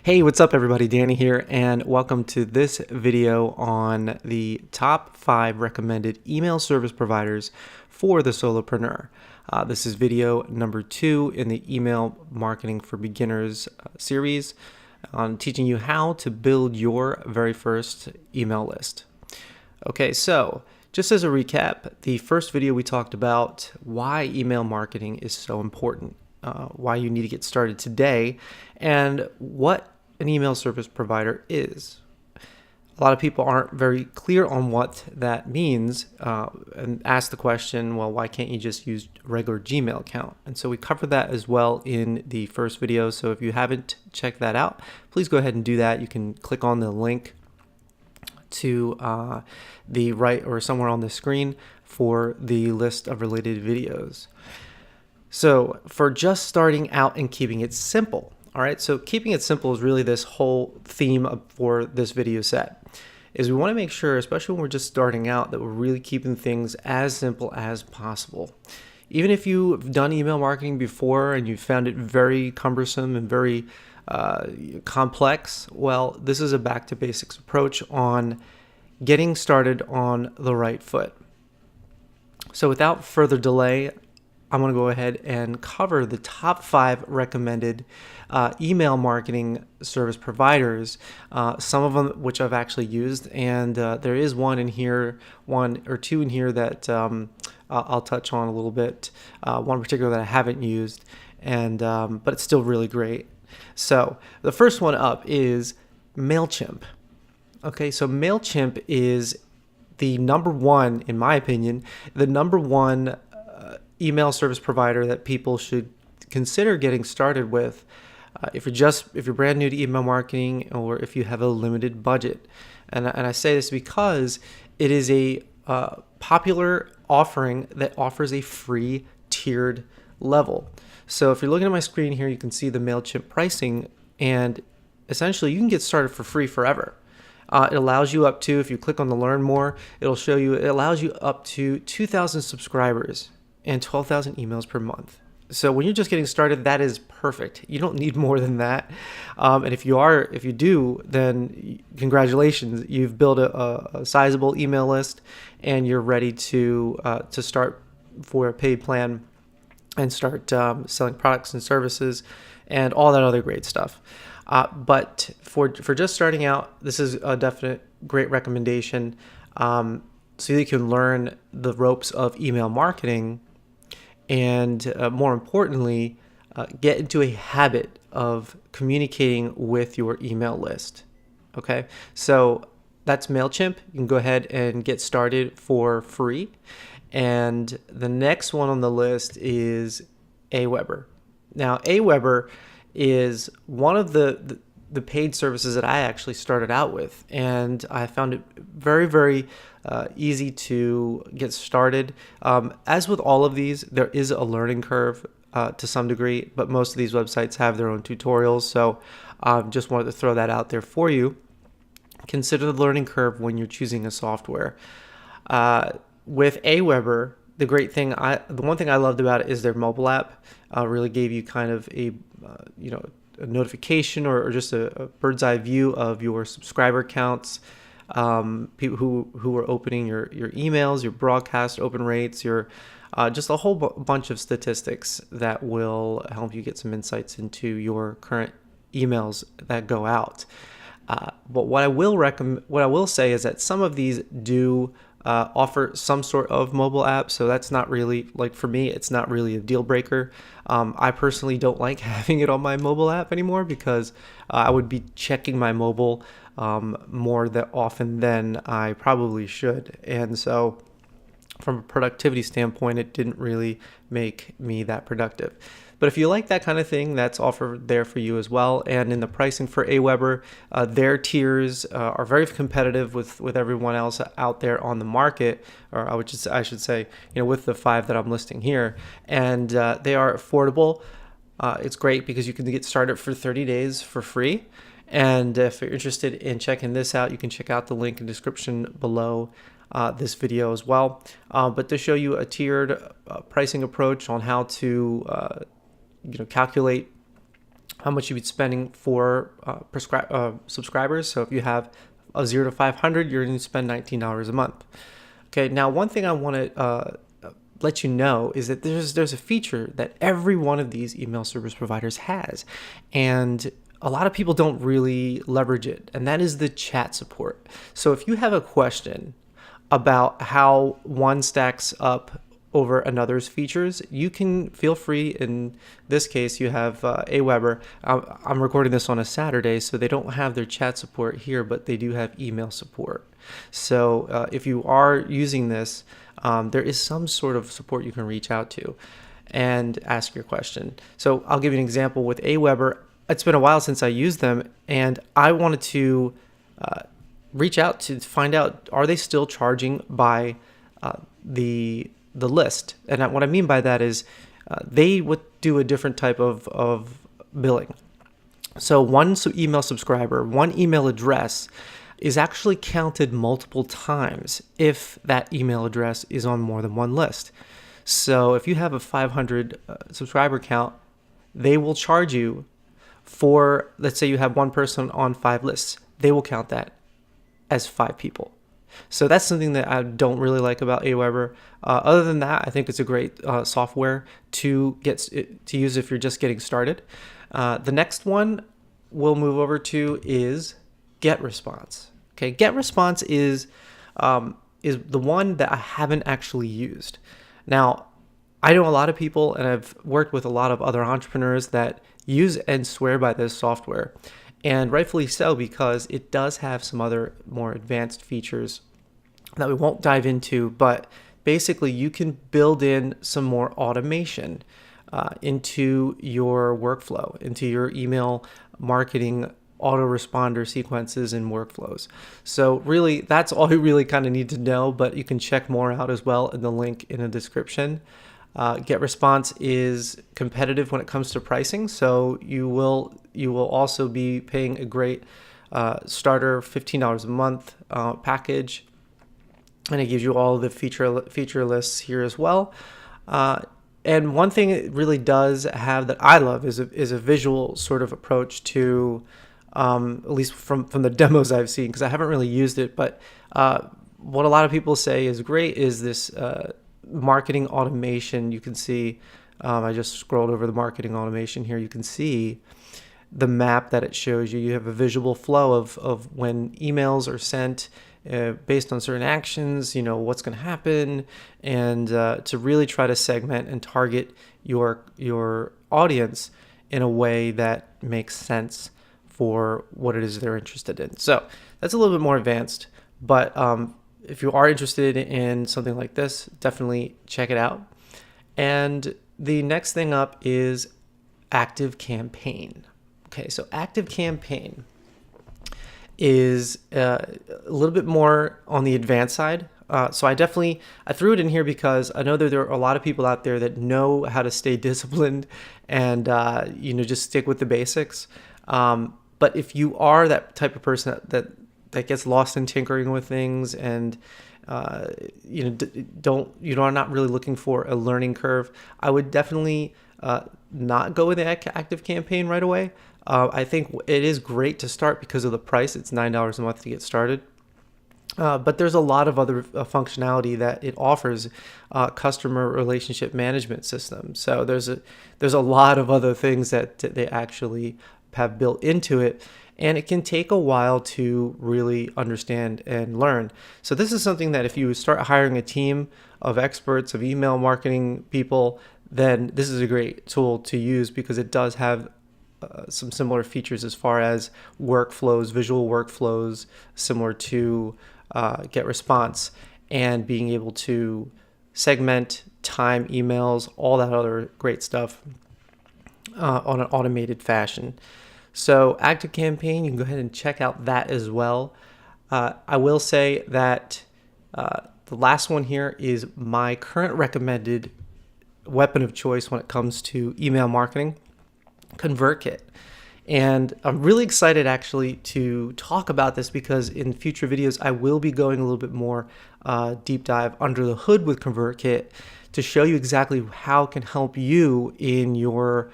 Hey, what's up everybody? Danny here, and welcome to this video on the top 5 recommended email service providers for the solopreneur. This is video number 2 in the Email Marketing for Beginners series on teaching you how to build your very first email list. Okay, so just as a recap, the first video we talked about why email marketing is so important. Why you need to get started today, and what an email service provider is. A lot of people aren't very clear on what that means and ask the question, well, why can't you just use a regular Gmail account? And so we covered that as well in the first video. So if you haven't checked that out, please go ahead and do that. You can click on the link to the right or somewhere on the screen for the list of related videos. So for just starting out and keeping it simple, all right, so keeping it simple is really this whole theme for this video set, is we want to make sure, especially when we're just starting out, that we're really keeping things as simple as possible. Even if you've done email marketing before and you found it very cumbersome and very complex, well, this is a back to basics approach on getting started on the right foot. So without further delay, I'm going to go ahead and cover the top 5 recommended email marketing service providers, some of them which I've actually used, and there is one or two in here that I'll touch on a little bit, one in particular that I haven't used, and but it's still really great. So the first one up is MailChimp. Okay, so MailChimp is the number one, in my opinion, the number one email service provider that people should consider getting started with if you're brand new to email marketing or if you have a limited budget. And I say this because it is a popular offering that offers a free tiered level. So if you're looking at my screen here, you can see the MailChimp pricing, and essentially you can get started for free forever. It allows you up to, if you click on the learn more, it'll show you, it allows you up to 2,000 subscribers and 12,000 emails per month. So when you're just getting started, that is perfect. You don't need more than that. And if you do, then congratulations, you've built a sizable email list, and you're ready to start for a paid plan and start selling products and services and all that other great stuff. But for just starting out, this is a definite great recommendation. So you can learn the ropes of email marketing, and more importantly, get into a habit of communicating with your email list. Okay, so that's MailChimp. You can go ahead and get started for free. And the next one on the list is AWeber. Now, AWeber is one of the paid services that I actually started out with, and I found it very, very easy to get started. As with all of these, there is a learning curve to some degree, but most of these websites have their own tutorials, so just wanted to throw that out there for you. Consider the learning curve when you're choosing a software. With AWeber, the one thing I loved about it is their mobile app really gave you kind of a notification or just a bird's eye view of your subscriber counts, people who are opening your emails, your broadcast open rates, your just a whole bunch of statistics that will help you get some insights into your current emails that go out. But what I will say is that some of these do offer some sort of mobile app, so that's not really, like for me, it's not really a deal breaker. I personally don't like having it on my mobile app anymore because I would be checking my mobile more often than I probably should, and so from a productivity standpoint, it didn't really make me that productive. But if you like that kind of thing, that's offered there for you as well. And in the pricing for AWeber, their tiers are very competitive with everyone else out there on the market, or I should say, with the 5 that I'm listing here. And they are affordable. It's great because you can get started for 30 days for free. And if you're interested in checking this out, you can check out the link in the description below this video as well. But to show you a tiered pricing approach on how to calculate how much you'd be spending for subscribers. So if you have a 0 to 500, you're going to spend $19 a month. Okay, now one thing I want to let you know is that there's a feature that every one of these email service providers has, and a lot of people don't really leverage it, and that is the chat support. So if you have a question about how one stacks up over another's features, you can feel free. In this case, you have AWeber. I'm recording this on a Saturday, so they don't have their chat support here, but they do have email support. So if you are using this, there is some sort of support you can reach out to and ask your question. So I'll give you an example with AWeber. It's been a while since I used them, and I wanted to reach out to find out, are they still charging by the list? And what I mean by that is they would do a different type of billing. So one email subscriber, one email address is actually counted multiple times if that email address is on more than one list. So if you have a 500 subscriber count, they will charge you for, let's say you have one person on 5 lists, they will count that as 5 people. So that's something that I don't really like about AWeber. Other than that, I think it's a great software to use if you're just getting started. The next one we'll move over to is GetResponse. Okay, GetResponse is the one that I haven't actually used. Now, I know a lot of people, and I've worked with a lot of other entrepreneurs that use and swear by this software. And rightfully so, because it does have some other more advanced features that we won't dive into, but basically you can build in some more automation into your workflow, into your email marketing autoresponder sequences and workflows. So really, that's all you really kind of need to know, but you can check more out as well in the link in the description. GetResponse is competitive when it comes to pricing, so you will also be paying a great starter $15 a month package, and it gives you all the feature lists here as well. And one thing it really does have that I love is a visual sort of approach to, at least from the demos I've seen, because I haven't really used it, but what a lot of people say is great is this marketing automation. You can see, I just scrolled over the marketing automation here. You can see the map that it shows you. You have a visual flow of when emails are sent based on certain actions, what's going to happen, and to really try to segment and target your audience in a way that makes sense for what it is they're interested in. So that's a little bit more advanced, but if you are interested in something like this, definitely check it out. And the next thing up is ActiveCampaign. Okay, so ActiveCampaign is a little bit more on the advanced side. So I threw it in here because I know that there are a lot of people out there that know how to stay disciplined and just stick with the basics. But if you are that type of person that gets lost in tinkering with things and you're not really looking for a learning curve, I would definitely not go with the ActiveCampaign right away. I think it is great to start because of the price. It's $9 a month to get started. But there's a lot of other functionality that it offers, customer relationship management system. So there's a lot of other things that they actually have built into it, and it can take a while to really understand and learn. So this is something that if you start hiring a team of experts, of email marketing people, then this is a great tool to use because it does have some similar features as far as workflows, visual workflows, similar to GetResponse, and being able to segment, time emails, all that other great stuff on an automated fashion. So ActiveCampaign, you can go ahead and check out that as well. I will say that the last one here is my current recommended weapon of choice when it comes to email marketing, ConvertKit. And I'm really excited actually to talk about this because in future videos I will be going a little bit more deep dive under the hood with ConvertKit to show you exactly how it can help you in your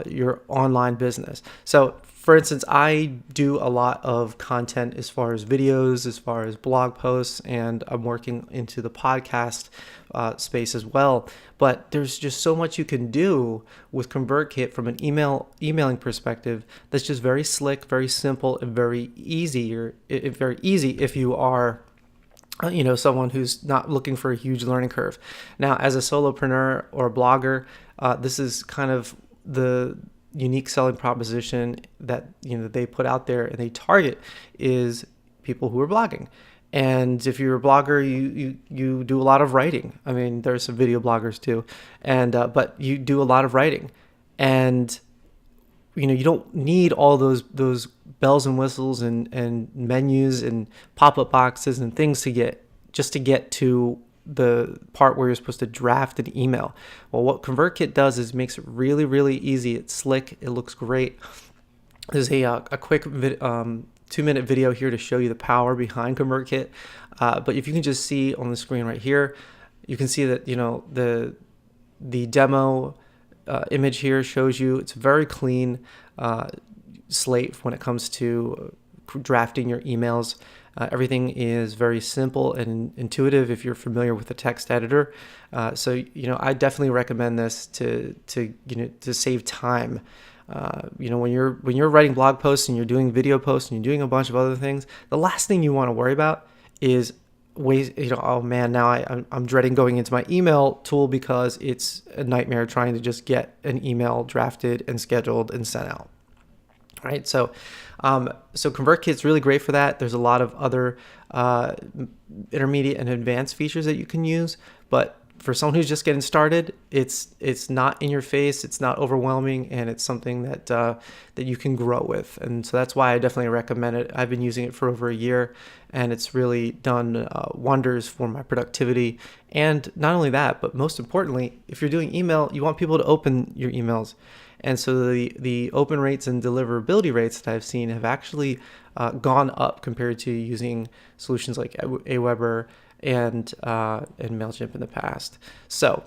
your online business. So for instance, I do a lot of content as far as videos, as far as blog posts, and I'm working into the podcast space as well. But there's just so much you can do with ConvertKit from an emailing perspective that's just very slick, very simple, and very easy if you are someone who's not looking for a huge learning curve. Now, as a solopreneur or a blogger, this is kind of the unique selling proposition that they put out there and they target is people who are blogging. And if you're a blogger, you do a lot of writing. I mean, there's some video bloggers too, and but you do a lot of writing, and you don't need all those bells and whistles and menus and pop-up boxes and things to get to the part where you're supposed to draft an email. Well, what ConvertKit does is makes it really, really easy. It's slick. It looks great. There's a quick 2-minute video here to show you the power behind ConvertKit. But if you can just see on the screen right here, you can see that the demo image here shows you it's very clean slate when it comes to drafting your emails. Everything is very simple and intuitive if you're familiar with the text editor. So I definitely recommend this to save time. When you're writing blog posts and you're doing video posts and you're doing a bunch of other things, the last thing you want to worry about is oh man, now I'm dreading going into my email tool because it's a nightmare trying to just get an email drafted and scheduled and sent out. All right, so ConvertKit's really great for that. There's a lot of other intermediate and advanced features that you can use, but for someone who's just getting started, it's not in your face, it's not overwhelming, and it's something that you can grow with. And so that's why I definitely recommend it. I've been using it for over a year, and it's really done wonders for my productivity. And not only that, but most importantly, if you're doing email, you want people to open your emails. And so the open rates and deliverability rates that I've seen have actually gone up compared to using solutions like AWeber and MailChimp in the past. So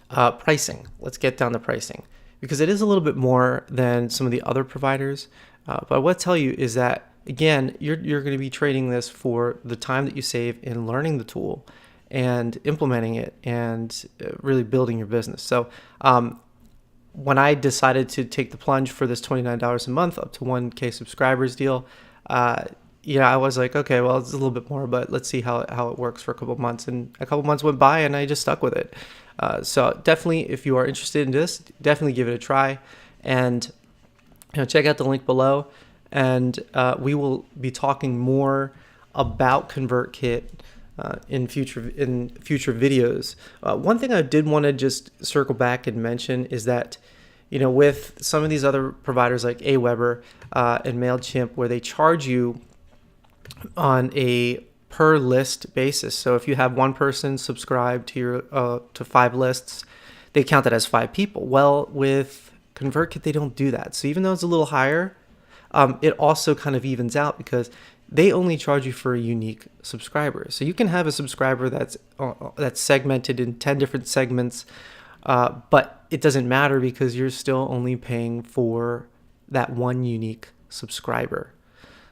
pricing, let's get down to pricing, because it is a little bit more than some of the other providers. But what I'll tell you is that, again, you're going to be trading this for the time that you save in learning the tool and implementing it and really building your business. So when I decided to take the plunge for this $29 a month up to 1K subscribers deal, I was like, okay, well, it's a little bit more, but let's see how it works for a couple of months. And a couple of months went by and I just stuck with it. So definitely, if you are interested in this, definitely give it a try, and check out the link below. And we will be talking more about ConvertKit in future videos. One thing I did want to just circle back and mention is that with some of these other providers like AWeber and MailChimp, where they charge you on a per list basis. So if you have one person subscribed to your to 5 lists, they count that as 5 people. Well, with ConvertKit, they don't do that. So even though it's a little higher, it also kind of evens out because they only charge you for a unique subscriber. So you can have a subscriber that's segmented in 10 different segments, but it doesn't matter because you're still only paying for that one unique subscriber.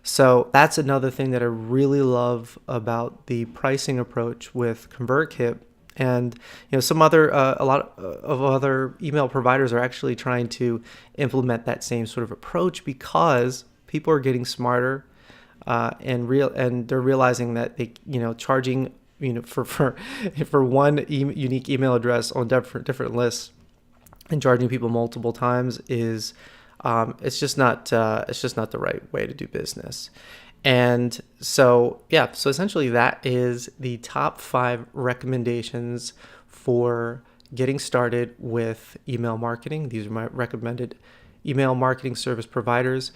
So that's another thing that I really love about the pricing approach with ConvertKit. And some other a lot of other email providers are actually trying to implement that same sort of approach because people are getting smarter. And they're realizing that they, charging, for one unique email address on different lists and charging people multiple times is, it's just not the right way to do business. And so essentially that is the top 5 recommendations for getting started with email marketing. These are my recommended email marketing service providers.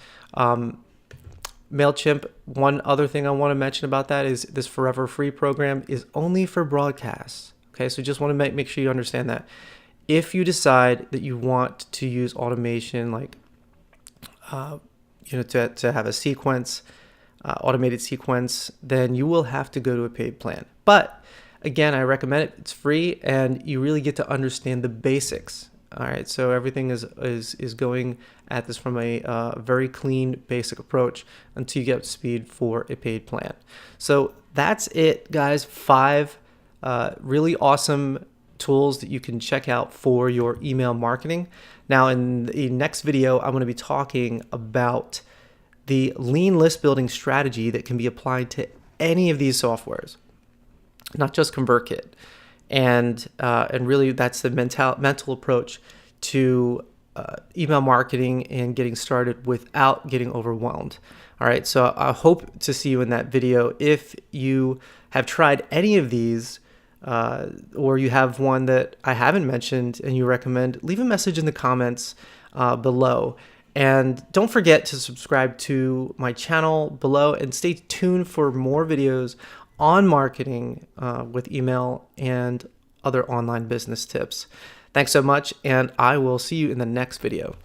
MailChimp, one other thing I want to mention about that is this Forever Free program is only for broadcasts. Okay, so just want to make sure you understand that. If you decide that you want to use automation, like to have a sequence, automated sequence, then you will have to go to a paid plan. But again, I recommend it. It's free, and you really get to understand the basics All right, so everything is going at this from a very clean, basic approach until you get up to speed for a paid plan. So that's it, guys. 5 really awesome tools that you can check out for your email marketing. Now, in the next video, I'm going to be talking about the lean list building strategy that can be applied to any of these softwares, not just ConvertKit. And really, that's the mental approach to email marketing and getting started without getting overwhelmed. All right, so I hope to see you in that video. If you have tried any of these, or you have one that I haven't mentioned and you recommend, leave a message in the comments below. And don't forget to subscribe to my channel below and stay tuned for more videos on marketing with email and other online business tips. Thanks so much, and I will see you in the next video.